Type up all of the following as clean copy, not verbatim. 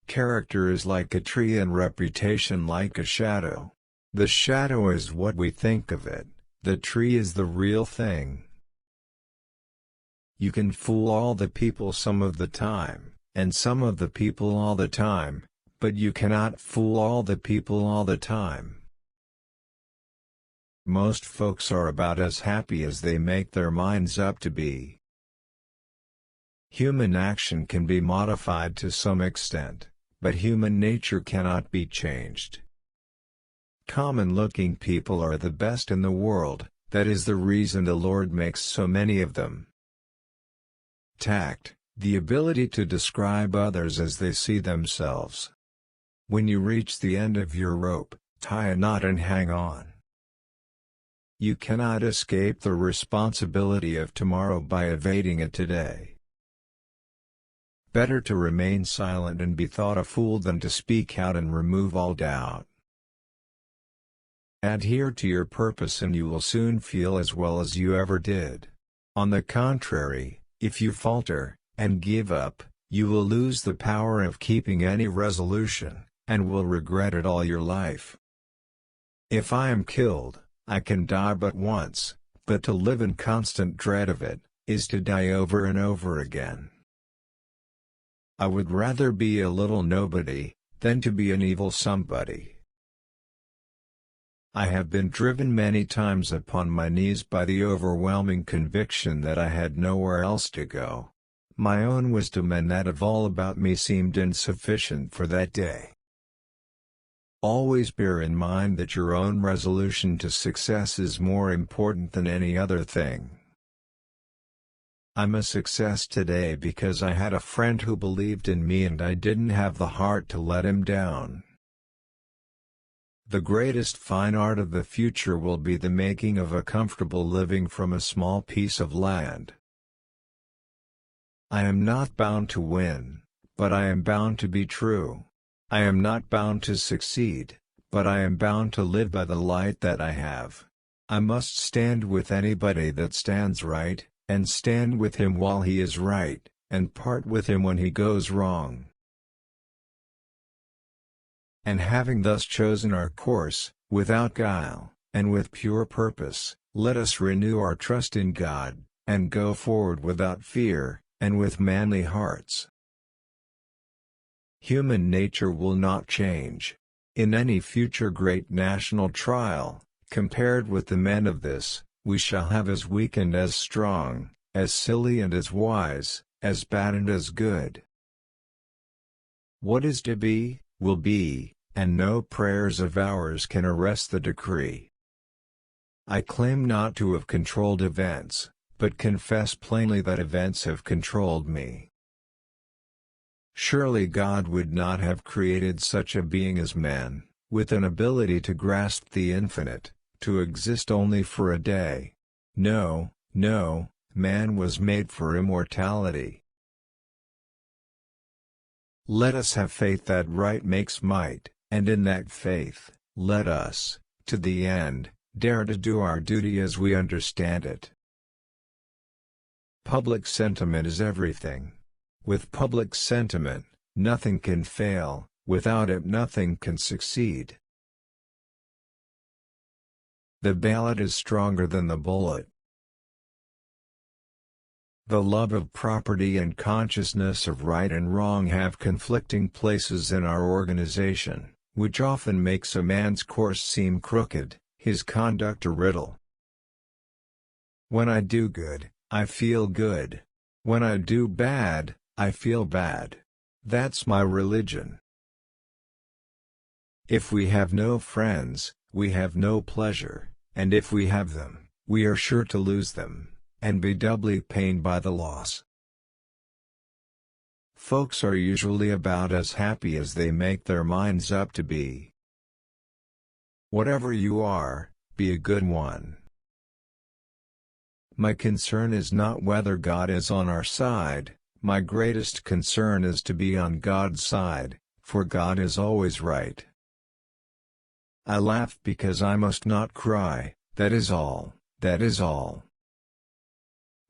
Character is like a tree and reputation like a shadow. The shadow is what we think of it, the tree is the real thing. You can fool all the people some of the time, and some of the people all the time, but you cannot fool all the people all the time. Most folks are about as happy as they make their minds up to be. Human action can be modified to some extent, but human nature cannot be changed. Common-looking people are the best in the world, that is the reason the Lord makes so many of them. Tact, the ability to describe others as they see themselves. When you reach the end of your rope, tie a knot and hang on. You cannot escape the responsibility of tomorrow by evading it today. Better to remain silent and be thought a fool than to speak out and remove all doubt. Adhere to your purpose and you will soon feel as well as you ever did. On the contrary, if you falter, and give up, you will lose the power of keeping any resolution, and will regret it all your life. If I am killed, I can die but once, but to live in constant dread of it, is to die over and over again. I would rather be a little nobody, than to be an evil somebody. I have been driven many times upon my knees by the overwhelming conviction that I had nowhere else to go. My own wisdom and that of all about me seemed insufficient for that day. Always bear in mind that your own resolution to success is more important than any other thing. I'm a success today because I had a friend who believed in me and I didn't have the heart to let him down. The greatest fine art of the future will be the making of a comfortable living from a small piece of land. I am not bound to win, but I am bound to be true. I am not bound to succeed, but I am bound to live by the light that I have. I must stand with anybody that stands right, and stand with him while he is right, and part with him when he goes wrong. And having thus chosen our course, without guile, and with pure purpose, let us renew our trust in God, and go forward without fear, and with manly hearts. Human nature will not change. In any future great national trial, compared with the men of this, we shall have as weak and as strong, as silly and as wise, as bad and as good. What is to be, will be, and no prayers of ours can arrest the decree. I claim not to have controlled events, but confess plainly that events have controlled me. Surely God would not have created such a being as man, with an ability to grasp the infinite, to exist only for a day. No, no, man was made for immortality. Let us have faith that right makes might, and in that faith, let us, to the end, dare to do our duty as we understand it. Public sentiment is everything. With public sentiment, nothing can fail, without it nothing can succeed. The ballot is stronger than the bullet. The love of property and consciousness of right and wrong have conflicting places in our organization, which often makes a man's course seem crooked, his conduct a riddle. When I do good, I feel good. When I do bad, I feel bad. That's my religion. If we have no friends, we have no pleasure, and if we have them, we are sure to lose them, and be doubly pained by the loss. Folks are usually about as happy as they make their minds up to be. Whatever you are, be a good one. My concern is not whether God is on our side, my greatest concern is to be on God's side, for God is always right. I laugh because I must not cry, that is all, that is all.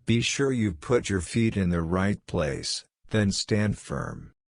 Be sure you put your feet in the right place, then stand firm.